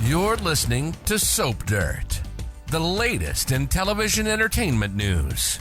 You're listening to Soap Dirt, the latest in television entertainment news.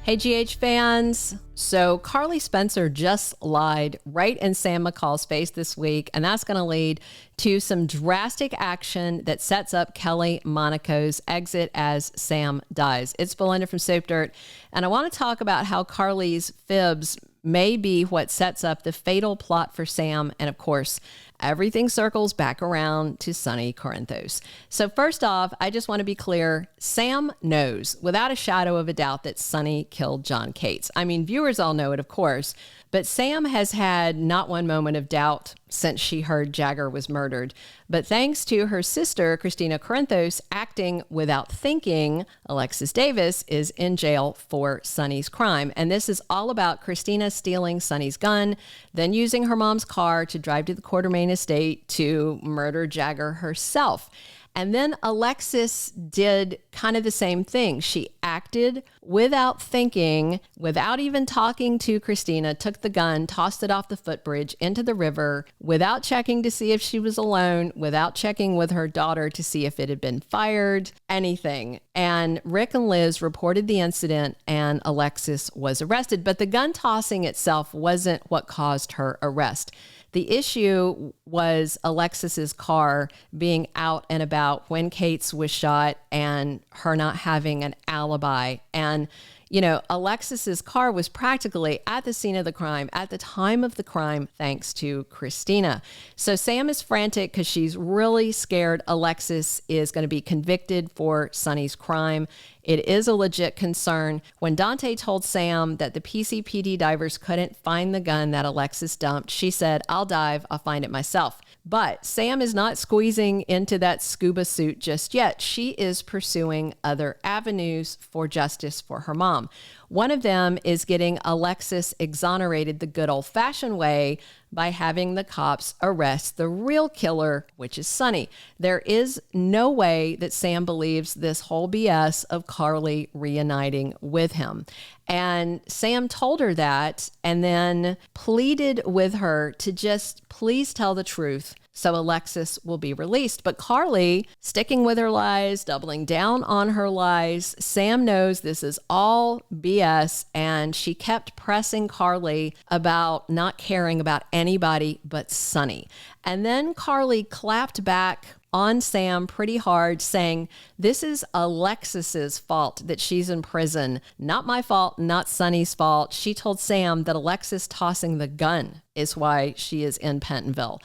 Hey, GH fans. So Carly Spencer just lied right in Sam McCall's face this week, and that's going to lead to some drastic action that sets up Kelly Monaco's exit as Sam dies. It's Belinda from Soap Dirt, and I want to talk about how Carly's fibs may be what sets up the fatal plot for Sam, and of course, everything circles back around to Sonny Corinthos. So first off, I just want to be clear. Sam knows without a shadow of a doubt that Sonny killed John Cates. I mean, viewers all know it, of course, but Sam has had not one moment of doubt since she heard Jagger was murdered. But thanks to her sister, Kristina Corinthos, acting without thinking, Alexis Davis is in jail for Sonny's crime. And this is all about Kristina stealing Sonny's gun, then using her mom's car to drive to the Quartermain estate to murder Jagger herself. And then Alexis did kind of the same thing. She acted without thinking, without even talking to Kristina, took the gun, tossed it off the footbridge into the river, without checking to see if she was alone, without checking with her daughter to see if it had been fired, anything. And Rick and Liz reported the incident and Alexis was arrested. But the gun tossing itself wasn't what caused her arrest. The issue was Alexis's car being out and about when Cates was shot and her not having an alibi. And, you know, Alexis's car was practically at the scene of the crime at the time of the crime, thanks to Kristina. So Sam is frantic because she's really scared Alexis is going to be convicted for Sonny's crime. It is a legit concern. When Dante told Sam that the PCPD divers couldn't find the gun that Alexis dumped, she said, "I'll dive, I'll find it myself." But Sam is not squeezing into that scuba suit just yet. She is pursuing other avenues for justice for her mom. One of them is getting Alexis exonerated the good old-fashioned way by having the cops arrest the real killer, which is Sonny. There is no way that Sam believes this whole BS of Carly reuniting with him. And Sam told her that and then pleaded with her to just please tell the truth so Alexis will be released. But Carly, sticking with her lies, doubling down on her lies, Sam knows this is all BS, and she kept pressing Carly about not caring about anybody but Sonny. And then Carly clapped back on Sam pretty hard, saying, "This is Alexis's fault that she's in prison. Not my fault, not Sonny's fault." She told Sam that Alexis tossing the gun is why she is in Pentonville.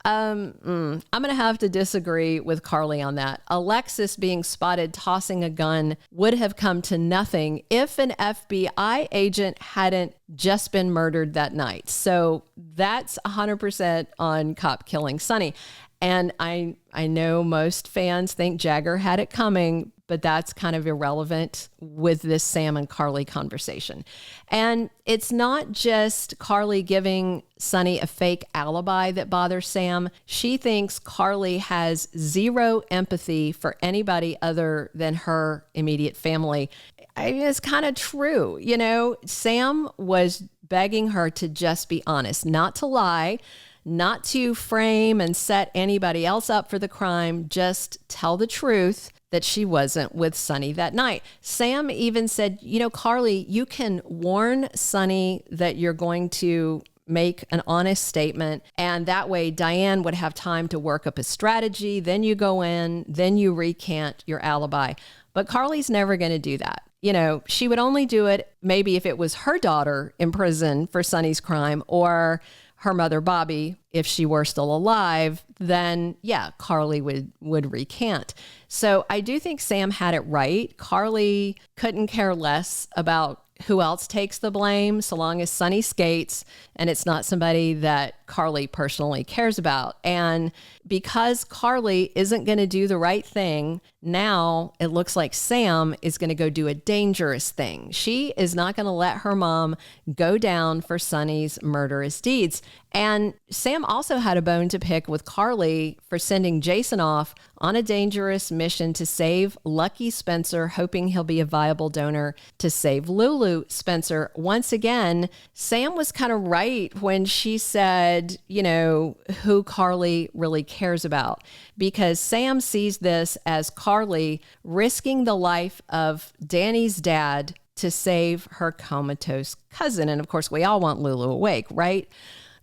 I'm going to have to disagree with Carly on that. Alexis being spotted tossing a gun would have come to nothing if an FBI agent hadn't just been murdered that night. So that's 100% on cop killing Sonny. And I know most fans think Jagger had it coming, but that's kind of irrelevant with this Sam and Carly conversation. And it's not just Carly giving Sonny a fake alibi that bothers Sam. She thinks Carly has zero empathy for anybody other than her immediate family. I mean, it's kind of true. You know, Sam was begging her to just be honest, not to lie, not to frame and set anybody else up for the crime, just tell the truth that she wasn't with Sonny that night. Sam even said, you know, Carly, you can warn Sonny that you're going to make an honest statement, and that way Diane would have time to work up a strategy. Then you go in, then you recant your alibi. But Carly's never going to do that. You know, she would only do it maybe if it was her daughter in prison for Sonny's crime, or her mother, Bobby, if she were still alive, then yeah, Carly would recant. So I do think Sam had it right. Carly couldn't care less about who else takes the blame so long as Sonny skates and it's not somebody that Carly personally cares about. And because Carly isn't going to do the right thing, now it looks like Sam is going to go do a dangerous thing. She is not going to let her mom go down for Sonny's murderous deeds. And Sam also had a bone to pick with Carly for sending Jason off on a dangerous mission to save Lucky Spencer, hoping he'll be a viable donor to save Lulu. Lulu, Spencer, once again, Sam was kind of right when she said, who Carly really cares about, because Sam sees this as Carly risking the life of Danny's dad to save her comatose cousin. And of course, we all want Lulu awake, right?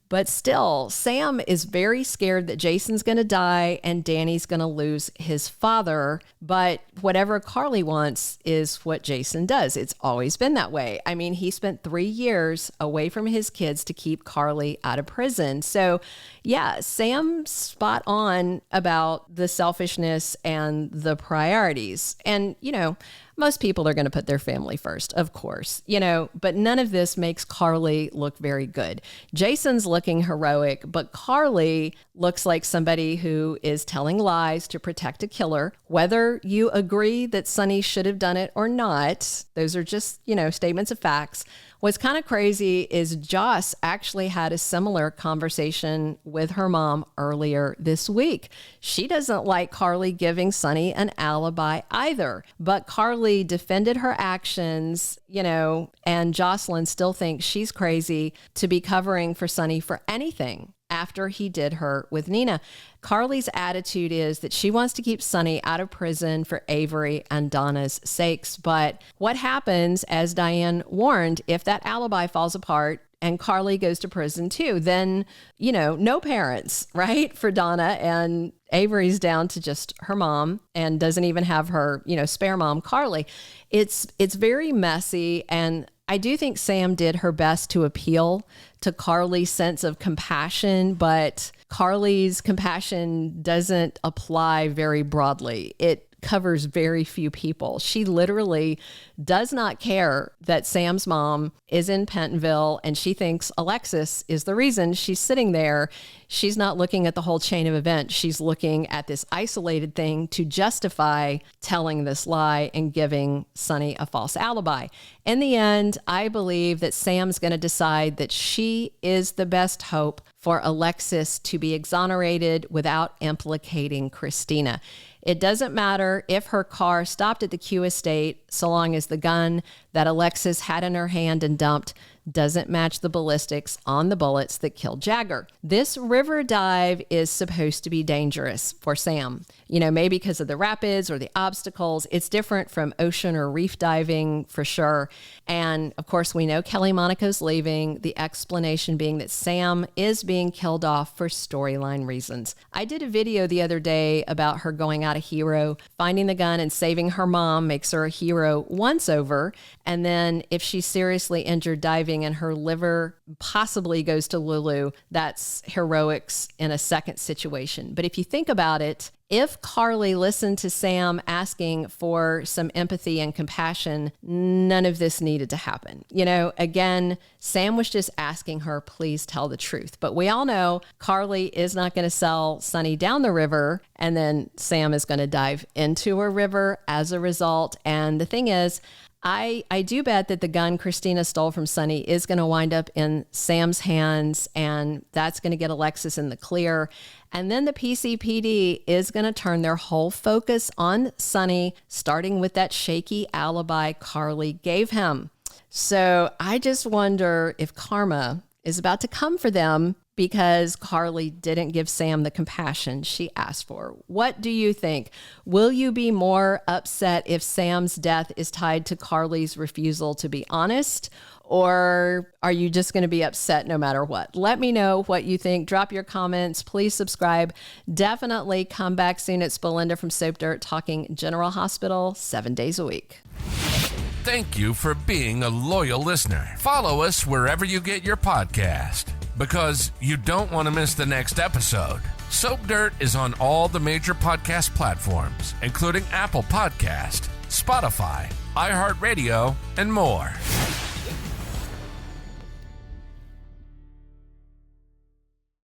But still, Sam is very scared that Jason's going to die and Danny's going to lose his father. But whatever Carly wants is what Jason does. It's always been that way. I mean, he spent 3 years away from his kids to keep Carly out of prison. So yeah, Sam's spot on about the selfishness and the priorities. And, most people are going to put their family first, of course, but none of this makes Carly look very good. Jason's looking heroic, but Carly looks like somebody who is telling lies to protect a killer. Whether you agree that Sonny should have done it or not, those are just, statements of facts. What's kind of crazy is Joss actually had a similar conversation with her mom earlier this week. She doesn't like Carly giving Sonny an alibi either, but Carly defended her actions, and Jocelyn still thinks she's crazy to be covering for Sonny for anything after he did her with Nina. Carly's attitude is that she wants to keep Sonny out of prison for Avery and Donna's sakes. But what happens, as Diane warned, if that alibi falls apart and Carly goes to prison too, then, no parents, right? For Donna, and Avery's down to just her mom and doesn't even have her, spare mom, Carly. It's very messy. And I do think Sam did her best to appeal to Carly's sense of compassion, but Carly's compassion doesn't apply very broadly. It covers very few people. She literally does not care that Sam's mom is in Pentonville and she thinks Alexis is the reason she's sitting there. She's not looking at the whole chain of events. She's looking at this isolated thing to justify telling this lie and giving Sonny a false alibi. In the end, I believe that Sam's going to decide that she is the best hope for Alexis to be exonerated without implicating Kristina. It doesn't matter if her car stopped at the Q estate, so long as the gun that Alexis had in her hand and dumped doesn't match the ballistics on the bullets that killed Jagger. This river dive is supposed to be dangerous for Sam. Maybe because of the rapids or the obstacles. It's different from ocean or reef diving for sure. And of course, we know Kelly Monaco's leaving, the explanation being that Sam is being killed off for storyline reasons. I did a video the other day about her going out a hero. Finding the gun and saving her mom makes her a hero once over. And then if she's seriously injured diving and her liver possibly goes to Lulu, that's heroics in a second situation. But if you think about it, if Carly listened to Sam asking for some empathy and compassion, none of this needed to happen. Again, Sam was just asking her, please tell the truth. But we all know Carly is not going to sell Sonny down the river, and then Sam is going to dive into a river as a result. And the thing is, I do bet that the gun Kristina stole from Sonny is going to wind up in Sam's hands, and that's going to get Alexis in the clear. And then the PCPD is going to turn their whole focus on Sonny, starting with that shaky alibi Carly gave him. So I just wonder if karma is about to come for them because Carly didn't give Sam the compassion she asked for. What do you think? Will you be more upset if Sam's death is tied to Carly's refusal to be honest? Or are you just going to be upset no matter what? Let me know what you think. Drop your comments. Please subscribe. Definitely come back soon. It's Belinda from Soap Dirt talking General Hospital 7 days a week. Thank you for being a loyal listener. Follow us wherever you get your podcast, because you don't want to miss the next episode. Soap Dirt is on all the major podcast platforms, including Apple Podcast, Spotify, iHeartRadio, and more.